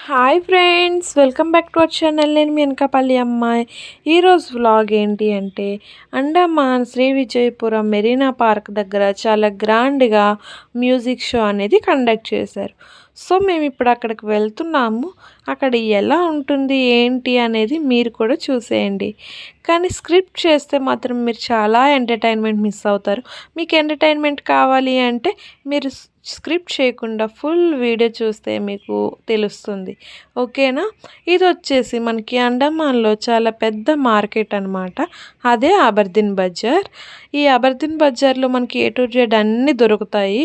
Hi friends, welcome back to our channel. నేను మీ వెనకపల్లి అమ్మాయి. ఈరోజు వ్లాగ్ ఏంటి అంటే అండమాన్ శ్రీ విజయపురం మెరీనా పార్క్ దగ్గర చాలా గ్రాండ్గా మ్యూజిక్ షో అనేది కండక్ట్ చేశారు. సో మేము ఇప్పుడు అక్కడికి వెళ్తున్నాము. అక్కడ ఎలా ఉంటుంది ఏంటి అనేది మీరు కూడా చూసేయండి. కానీ స్క్రిప్ట్ చేస్తే మాత్రం మీరు చాలా ఎంటర్టైన్మెంట్ మిస్ అవుతారు. మీకు ఎంటర్టైన్మెంట్ కావాలి అంటే మీరు స్క్రిప్ట్ చేయకుండా ఫుల్ వీడియో చూస్తే మీకు తెలుస్తుంది. ఓకేనా? ఇది వచ్చేసి మనకి అండమాన్లో చాలా పెద్ద మార్కెట్ అనమాట. అదే అబర్దీన్ బజార్. ఈ అబర్దీన్ బజార్లో మనకి ఏ టు జెడ్ అన్నీ దొరుకుతాయి.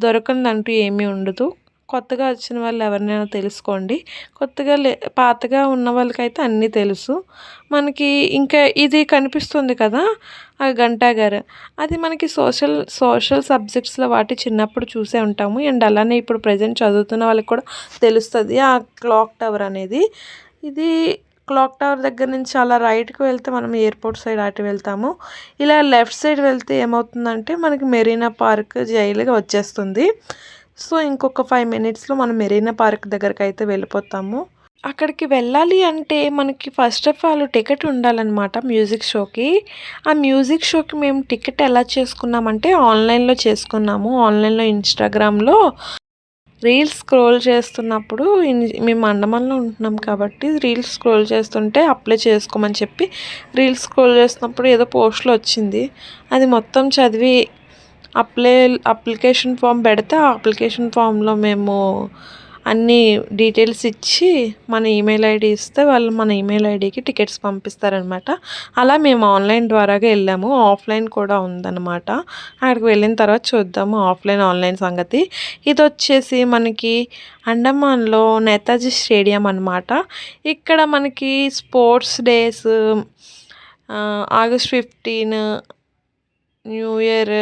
దొరకందంటూ ఏమీ ఉండదు. కొత్తగా వచ్చిన వాళ్ళు ఎవరినైనా తెలుసుకోండి. పాతగా ఉన్న వాళ్ళకైతే అన్నీ తెలుసు. మనకి ఇంకా ఇది కనిపిస్తుంది కదా, ఆ ఘంటాఘర్, అది మనకి సోషల్ సబ్జెక్ట్స్లో వాటి చిన్నప్పుడు చూసే ఉంటాము. అండ్ అలానే ఇప్పుడు ప్రజెంట్ చదువుతున్న వాళ్ళకి కూడా తెలుస్తుంది ఆ క్లాక్ టవర్ అనేది. ఇది క్లాక్ టవర్ దగ్గర నుంచి అలా రైట్కి వెళ్తే మనం ఎయిర్పోర్ట్ సైడ్ అటు వెళ్తాము. ఇలా లెఫ్ట్ సైడ్ వెళ్తే ఏమవుతుందంటే మనకి మెరీనా పార్క్ జైలుగా వచ్చేస్తుంది. సో ఇంకొక 5 మినిట్స్లో మనం మెరీనా పార్క్ దగ్గరికి అయితే వెళ్ళిపోతాము. అక్కడికి వెళ్ళాలి అంటే మనకి ఫస్ట్ ఆఫ్ ఆల్ టికెట్ ఉండాలన్నమాట మ్యూజిక్ షోకి. ఆ మ్యూజిక్ షోకి మేము టికెట్ ఎలా చేసుకున్నామంటే ఆన్లైన్లో చేసుకున్నాము. ఆన్లైన్లో ఇన్స్టాగ్రామ్లో రీల్స్ స్క్రోల్ చేస్తున్నప్పుడు మేము అండమాన్లో ఉంటున్నాం కాబట్టి రీల్స్ స్క్రోల్ చేస్తుంటే అప్లై చేసుకోమని చెప్పి రీల్స్ స్క్రోల్ చేస్తున్నప్పుడు ఏదో పోస్ట్లో వచ్చింది. అది మొత్తం చదివి అప్లికేషన్ ఫామ్ పెడితే ఆ అప్లికేషన్ ఫామ్లో మేము అన్ని డీటెయిల్స్ ఇచ్చి మన ఈమెయిల్ ఐడి ఇస్తే వాళ్ళు మన ఈమెయిల్ ఐడికి టికెట్స్ పంపిస్తారనమాట. అలా మేము ఆన్లైన్ ద్వారాగా వెళ్ళాము. ఆఫ్లైన్ కూడా ఉందన్నమాట. అక్కడికి వెళ్ళిన తర్వాత చూద్దాము ఆన్లైన్ సంగతి. ఇది వచ్చేసి మనకి అండమాన్లో నేతాజీ స్టేడియం అనమాట. ఇక్కడ మనకి sports days, August 15, new year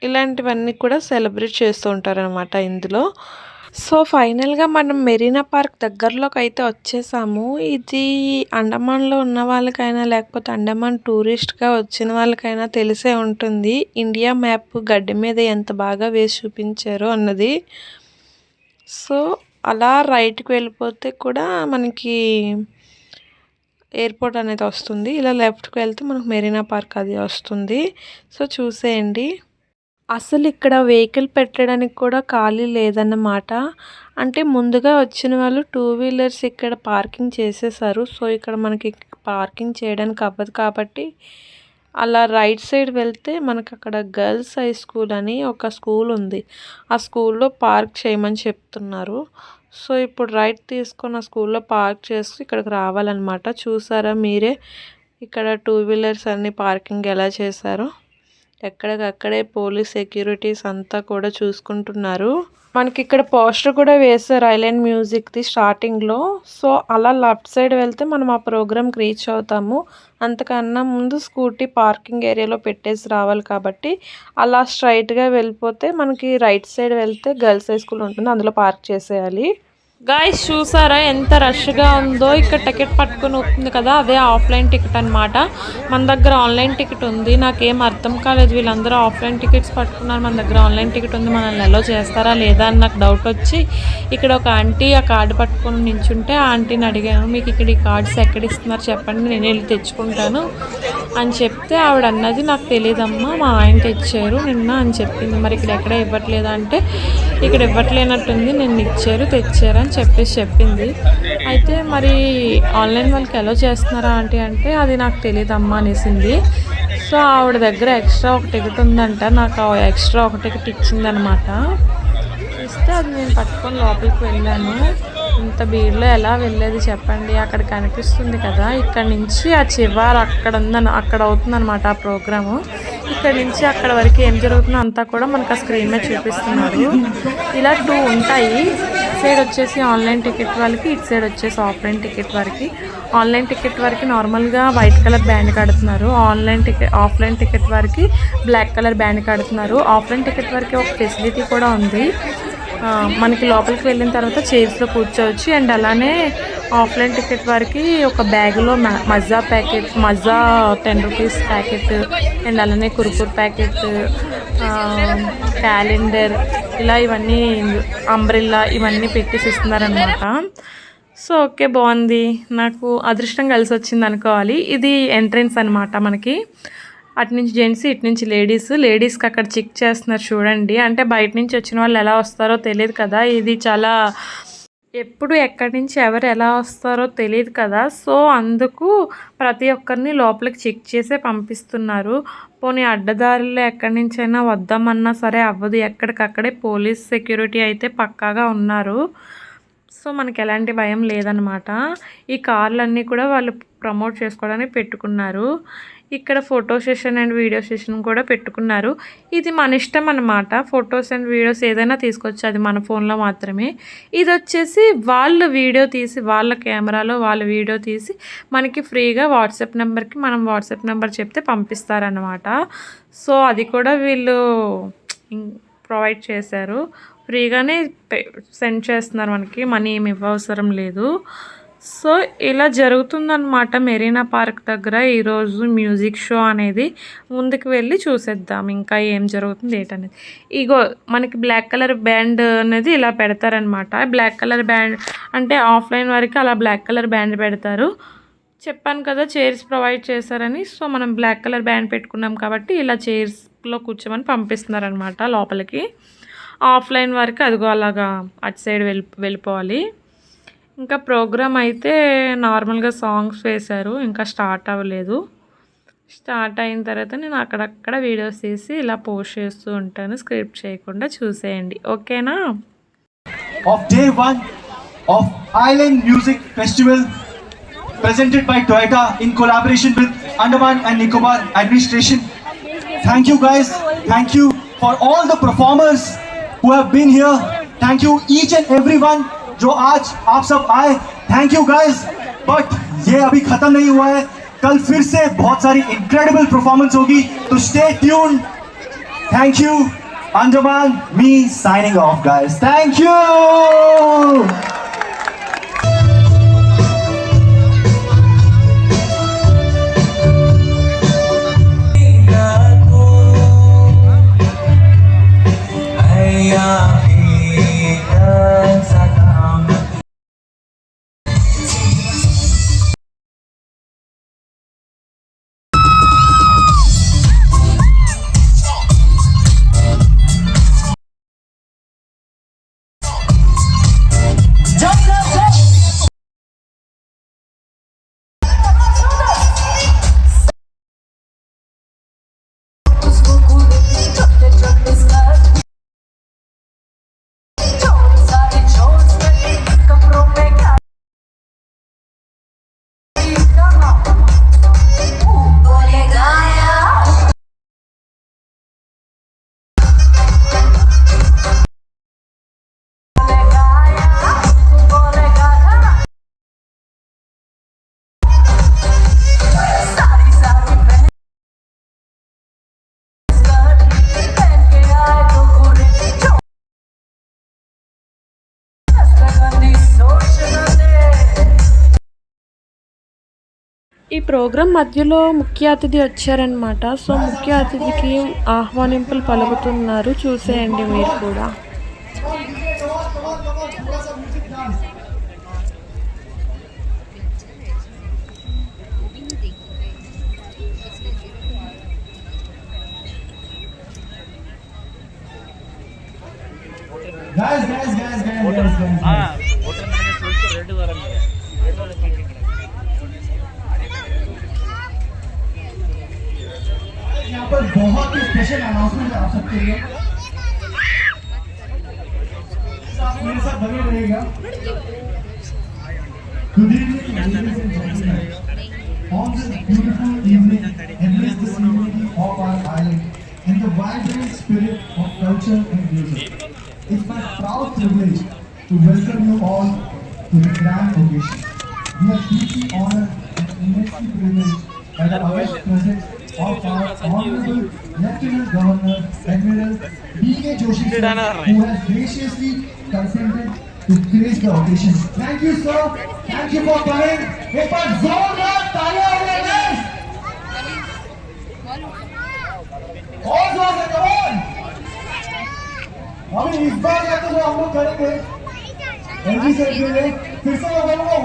ఇలాంటివన్నీ కూడా సెలబ్రేట్ చేస్తూ ఉంటారనమాట ఇందులో. సో ఫైనల్గా మనం మెరీనా పార్క్ దగ్గరలోకి అయితే వచ్చేసాము. ఇది అండమాన్లో ఉన్న వాళ్ళకైనా లేకపోతే అండమాన్ టూరిస్ట్గా వచ్చిన వాళ్ళకైనా తెలిసే ఉంటుంది ఇండియా మ్యాప్ గడ్డి మీద ఎంత బాగా వేసి చూపించారో అన్నది. సో అలా రైట్కి వెళ్ళిపోతే కూడా మనకి ఎయిర్పోర్ట్ అనేది వస్తుంది. ఇలా లెఫ్ట్కి వెళ్తే మనకు మెరీనా పార్క్ అది వస్తుంది. సో చూసేయండి. అసలు ఇక్కడ వెహికల్ పెట్టడానికి కూడా ఖాళీ లేదన్నమాట. అంటే ముందుగా వచ్చిన వాళ్ళు 2 వీలర్స్ ఇక్కడ పార్కింగ్ చేసేసారు. సో ఇక్కడ మనకి పార్కింగ్ చేయడానికి అవ్వదు కాబట్టి అలా రైట్ సైడ్ వెళ్తే మనకు అక్కడ గర్ల్స్ హై స్కూల్ అని ఒక స్కూల్ ఉంది. ఆ స్కూల్లో పార్క్ చేయమని చెప్తున్నారు. సో ఇప్పుడు రైట్ తీసుకొని ఆ స్కూల్లో పార్క్ చేసి ఇక్కడికి రావాలన్నమాట. చూసారా మీరే ఇక్కడ 2 వీలర్స్ అన్ని పార్కింగ్ ఎలా చేశారో. ఎక్కడికక్కడే పోలీస్ సెక్యూరిటీస్ అంతా కూడా చూసుకుంటున్నారు. మనకి ఇక్కడ పోస్టర్ కూడా వేశారు ఐలాండ్ మ్యూజిక్ది స్టార్టింగ్లో. సో అలా లెఫ్ట్ సైడ్ వెళ్తే మనం ఆ ప్రోగ్రామ్కి రీచ్ అవుతాము. అంతకన్నా ముందు స్కూటీ పార్కింగ్ ఏరియాలో పెట్టేసి రావాలి కాబట్టి అలా స్ట్రైట్గా వెళ్ళిపోతే మనకి రైట్ సైడ్ వెళ్తే గర్ల్స్ హై స్కూల్ ఉంటుంది, అందులో పార్క్ చేసేయాలి. గాయస్ చూసారా ఎంత రష్గా ఉందో. ఇక్కడ టికెట్ పట్టుకొని వస్తుంది కదా, అదే ఆఫ్లైన్ టికెట్ అనమాట. మన దగ్గర ఆన్లైన్ టికెట్ ఉంది. నాకేం అర్థం కాలేదు, వీళ్ళందరూ ఆఫ్లైన్ టికెట్స్ పట్టుకున్నారు, మన దగ్గర ఆన్లైన్ టికెట్ ఉంది, మనల్ని అలో చేస్తారా లేదా అని నాకు డౌట్ వచ్చి ఇక్కడ ఒక ఆంటీ ఆ కార్డు పట్టుకొని నించుంటే ఆ ఆంటీని అడిగాను, మీకు ఇక్కడ ఈ కార్డ్స్ ఎక్కడ ఇస్తున్నారు చెప్పండి, నేను వెళ్ళి తెచ్చుకుంటాను అని చెప్తే ఆవిడ అన్నది, నాకు తెలియదమ్మా మా ఆయన తెచ్చారు నిన్న అని చెప్పింది. మరి ఇక్కడ ఎక్కడ ఇవ్వట్లేదా అంటే ఇక్కడ ఇవ్వట్లేనట్టుంది, నిన్ను తెచ్చారు అని చెప్పింది. అయితే మరి ఆన్లైన్ వాళ్ళకి ఎలా చేస్తున్నారా ఆంటీ అంటే అది నాకు తెలియదమ్మా అనేసింది. సో ఆవిడ దగ్గర ఎక్స్ట్రా ఒక టికెట్ ఉందంట, నాకు ఎక్స్ట్రా ఒక టికెట్ ఇచ్చిందనమాట. ఇస్తే అది నేను పట్టుకొని లోపలికి వెళ్ళాను. ఇంత భీడ్లో ఎలా వెళ్ళేది చెప్పండి. అక్కడ కనిపిస్తుంది కదా, ఇక్కడ నుంచి ఆ చివరి అక్కడ అవుతుందన్నమాట ఆ ప్రోగ్రాము. ఇక్కడ నుంచి అక్కడ వరకు ఏం జరుగుతుందో అంతా కూడా మనకు ఆ స్క్రీన్ మీద చూపిస్తున్నారు. ఇలా 2 ఉంటాయి. సైడ్ వచ్చేసి ఆన్లైన్ టికెట్ వాళ్ళకి, ఇటు సైడ్ వచ్చేసి ఆఫ్లైన్ టికెట్ వరకు. ఆన్లైన్ టికెట్ వరకు నార్మల్గా వైట్ కలర్ బ్యాండ్ కడుతున్నారు. ఆఫ్లైన్ టికెట్ వరకు బ్లాక్ కలర్ బ్యాండ్ కడుతున్నారు. ఆఫ్లైన్ టికెట్ వరకు ఒక ఫెసిలిటీ కూడా ఉంది. మనకి లోపలికి వెళ్ళిన తర్వాత చైర్స్లో కూర్చోవచ్చు. అండ్ అలానే ఆఫ్లైన్ టికెట్ వరకు ఒక బ్యాగ్లో మజా 10 రూపీస్ ప్యాకెట్, అండ్ అలానే కుర్కుర్ ప్యాకెట్, క్యాలెండర్, ఇలా ఇవన్నీ అంబ్రెల్లా ఇవన్నీ పెట్టేసి ఇస్తున్నారనమాట. సో ఓకే, బాగుంది. నాకు అదృష్టం కలిసి వచ్చింది అనుకోవాలి. ఇది ఎంట్రన్స్ అనమాట మనకి. అటు నుంచి జెంట్స్, ఇటు నుంచి లేడీస్కి అక్కడ చెక్ చేస్తున్నారు చూడండి. అంటే బయట నుంచి వచ్చిన వాళ్ళు ఎలా వస్తారో తెలియదు కదా, ఇది చాలా ఎప్పుడు ఎక్కడి నుంచి ఎవరు ఎలా వస్తారో తెలియదు కదా. సో అందుకు ప్రతి ఒక్కరిని లోపలికి చెక్ చేసే పంపిస్తున్నారు. పోనీ అడ్డదారుల్లో ఎక్కడి నుంచైనా వద్దామన్నా సరే అవ్వదు, ఎక్కడికక్కడే పోలీస్ సెక్యూరిటీ అయితే పక్కాగా ఉన్నారు. సో మనకి ఎలాంటి భయం లేదనమాట. ఈ కార్లన్నీ కూడా వాళ్ళు ప్రమోట్ చేసుకోవడానికి పెట్టుకున్నారు. ఇక్కడ photo session and video session కూడా పెట్టుకున్నారు. ఇది మన ఇష్టం అనమాట. ఫొటోస్ అండ్ వీడియోస్ ఏదైనా తీసుకోవచ్చు, అది మన ఫోన్లో మాత్రమే. ఇది వచ్చేసి వాళ్ళు వీడియో తీసి, వాళ్ళ కెమెరాలో వాళ్ళు వీడియో తీసి మనకి ఫ్రీగా వాట్సాప్ నెంబర్కి మనం వాట్సాప్ నెంబర్ చెప్తే పంపిస్తారనమాట. సో అది కూడా వీళ్ళు ప్రొవైడ్ చేశారు, ఫ్రీగానే సెండ్ చేస్తున్నారు మనకి, మనీ ఏమి ఇవ్వవసరం లేదు. సో ఇలా జరుగుతుందన్నమాట మెరీనా పార్క్ దగ్గర ఈరోజు మ్యూజిక్ షో అనేది. ముందుకు వెళ్ళి చూసేద్దాం ఇంకా ఏం జరుగుతుంది ఏంటనేది. ఇగో మనకి బ్లాక్ కలర్ బ్యాండ్ అనేది ఇలా పెడతారనమాట. బ్లాక్ కలర్ బ్యాండ్ అంటే ఆఫ్లైన్ వరకు అలా బ్లాక్ కలర్ బ్యాండ్ పెడతారు. చెప్పాను కదా చైర్స్ ప్రొవైడ్ చేశారని. సో మనం బ్లాక్ కలర్ బ్యాండ్ పెట్టుకున్నాం కాబట్టి ఇలా చైర్స్లో కూర్చోమని పంపిస్తున్నారనమాట లోపలికి. ఆఫ్లైన్ వరకు అదిగో అలాగా అటు సైడ్ వెళ్ళిపోవాలి. ఇంకా ప్రోగ్రామ్ అయితే నార్మల్గా సాంగ్స్ వేశారు, ఇంకా స్టార్ట్ అవ్వలేదు. స్టార్ట్ అయిన తర్వాత నేను అక్కడక్కడ వీడియోస్ తీసి ఇలా పోస్ట్ చేస్తూ ఉంటాను, స్క్రిప్ట్ చేయకుండా చూసేయండి, ఓకేనా. Of day 1 of Island Music Festival presented by Toyota in collaboration with Andaman and Nicobar Administration. Thank you guys. Thank you for all the performers who have been here. Thank you each and everyone जो आज आप सब आए. Thank you guys. But ये अभी खत्म नहीं हुआ है, कल फिर से बहुत सारी incredible performance होगी, तो stay tuned. Thank you. Andaman, me signing off guys. Thank you. ఈ ప్రోగ్రాం మధ్యలో ముఖ్య అతిథి వచ్చారనమాట. సో ముఖ్య అతిథికి ఆహ్వానింపులు పలుకుతున్నారు, చూసేయండి మీరు కూడా. यहाँ पर बहुत ही स्पेशल अनाउंसमेंट आप सबके लिए, आप मेरे साथ बने रहिएगा. Good evening, ladies and gentlemen. On this beautiful evening, embrace the community of our island in the vibrant spirit of culture and music. It's my proud privilege to welcome you all to the grand occasion. We are deeply honored and immensely privileged by the august presence of our Honorable Lieutenant Governor Admiral B.K. Joshi sir, who has graciously consented to grace the occasion. Thank you sir, thank you for coming. एक बार जोरदार तालियां हो guys. और जोर से come on. अभी इस बार या तो हम लोग करेंगे एलजी सर के लिए फिर से मैं बोलूंगा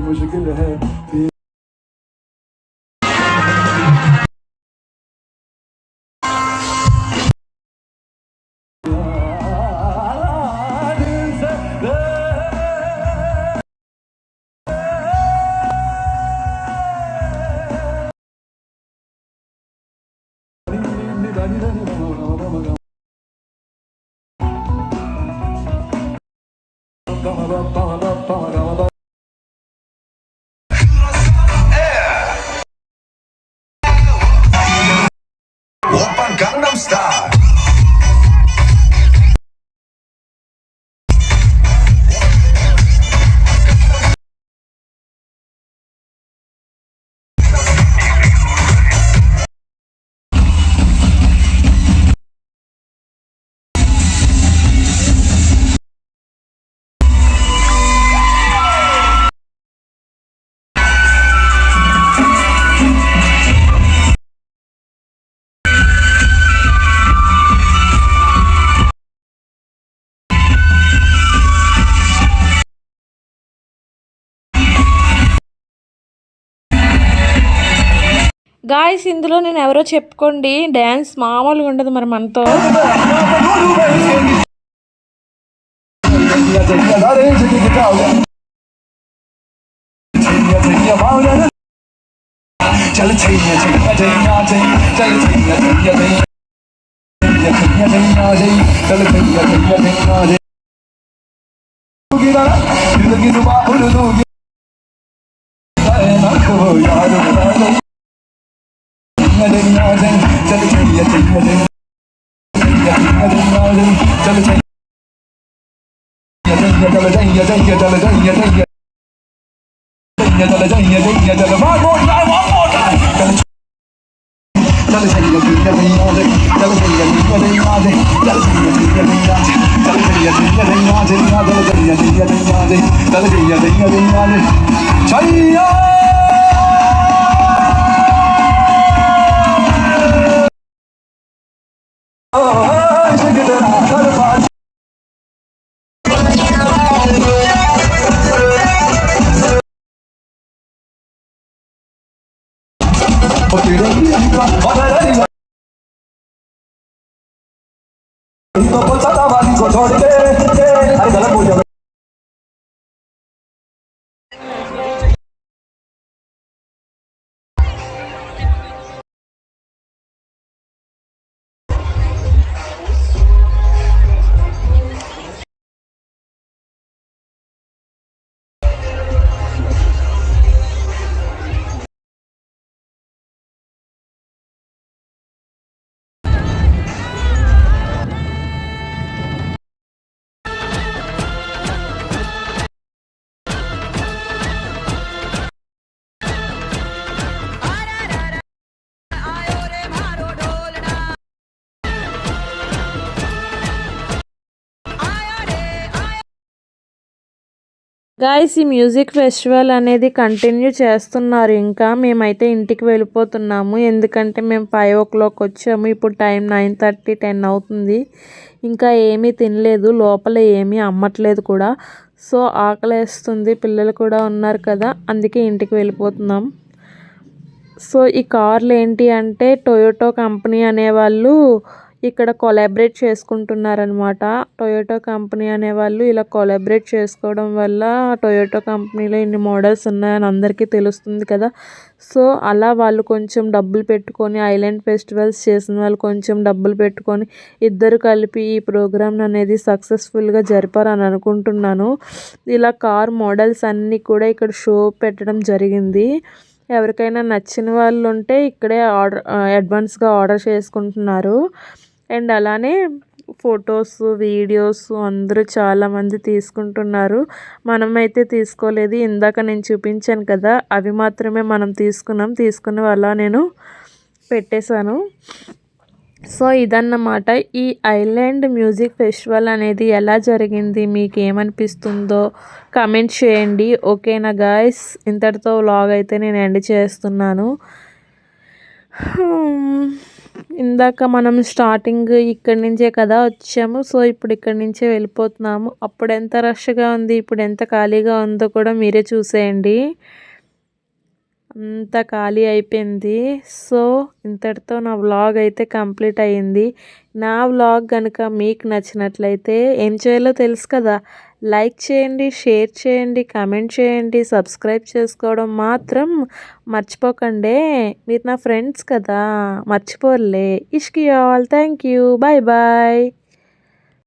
मुश्किल है Gangnam Style. గాయ్స్ ఇందులో నేను ఎవరో చెప్పుకోండి, డ్యాన్స్ మామూలుగా ఉండదు మరి మనతో. గాయ్స్, ఈ మ్యూజిక్ ఫెస్టివల్ అనేది కంటిన్యూ చేస్తున్నారు. ఇంకా మేమైతే ఇంటికి వెళ్ళిపోతున్నాము. ఎందుకంటే మేము 5 o'clock వచ్చాము. ఇప్పుడు టైం 9:30, 10 అవుతుంది. ఇంకా ఏమీ తినలేదు, లోపల ఏమీ అమ్మట్లేదు కూడా. సో ఆకలేస్తుంది, పిల్లలు కూడా ఉన్నారు కదా, అందుకే ఇంటికి వెళ్ళిపోతున్నాం. సో ఈ కార్లు ఏంటి అంటే టొయోటో కంపెనీ అనేవాళ్ళు ఇక్కడ కొలాబరేట్ చేసుకుంటున్నారనమాట. టొయోటో కంపెనీ అనేవాళ్ళు ఇలా కొలాబరేట్ చేసుకోవడం వల్ల టొయోటో కంపెనీలో ఇన్ని మోడల్స్ ఉన్నాయని అందరికీ తెలుస్తుంది కదా. సో అలా వాళ్ళు కొంచెం డబ్బులు పెట్టుకొని, ఐలాండ్ ఫెస్టివల్స్ చేసిన వాళ్ళు కొంచెం డబ్బులు పెట్టుకొని ఇద్దరు కలిపి ఈ ప్రోగ్రామ్ అనేది సక్సెస్ఫుల్గా జరిపారని అనుకుంటున్నాను. ఇలా కార్ మోడల్స్ అన్నీ కూడా ఇక్కడ షో పెట్టడం జరిగింది. ఎవరికైనా నచ్చిన వాళ్ళు ఉంటే ఇక్కడే అడ్వాన్స్గా ఆర్డర్ చేసుకుంటున్నారు. అండ్ అలానే ఫొటోస్, వీడియోస్ అందరూ చాలామంది తీసుకుంటున్నారు. మనమైతే తీసుకోలేదు. ఇందాక నేను చూపించాను కదా, అవి మాత్రమే మనం తీసుకుని అలా నేను పెట్టేశాను. సో ఇదన్నమాట ఈ ఐలాండ్ మ్యూజిక్ ఫెస్టివల్ అనేది ఎలా జరిగింది, మీకు ఏమనిపిస్తుందో కామెంట్ చేయండి. ఓకేనా గాయ్స్, ఇంతటితో వ్లాగ్ అయితే నేను ఎండ్ చేస్తున్నాను. ఇందాక మనం స్టార్టింగ్ ఇక్కడి నుంచే కదా వచ్చాము. సో ఇప్పుడు ఇక్కడి నుంచే వెళ్ళిపోతున్నాము. అప్పుడు ఎంత రష్గా ఉంది, ఇప్పుడు ఎంత ఖాళీగా ఉందో కూడా మీరే చూసేయండి. అంత ఖాళీ అయిపోయింది. సో ఇంతటితో నా వ్లాగ్ అయితే కంప్లీట్ అయ్యింది. నా వ్లాగ్ కనుక మీకు నచ్చినట్లయితే ఏం చేయాలో తెలుసు కదా, లైక్ చేయండి, షేర్ చేయండి, కామెంట్ చేయండి, సబ్స్క్రైబ్ చేసుకోవడం మాత్రం మర్చిపోకండి. మీరు నా ఫ్రెండ్స్ కదా, మర్చిపోర్లే. ఇష్కి all, thank you, bye bye.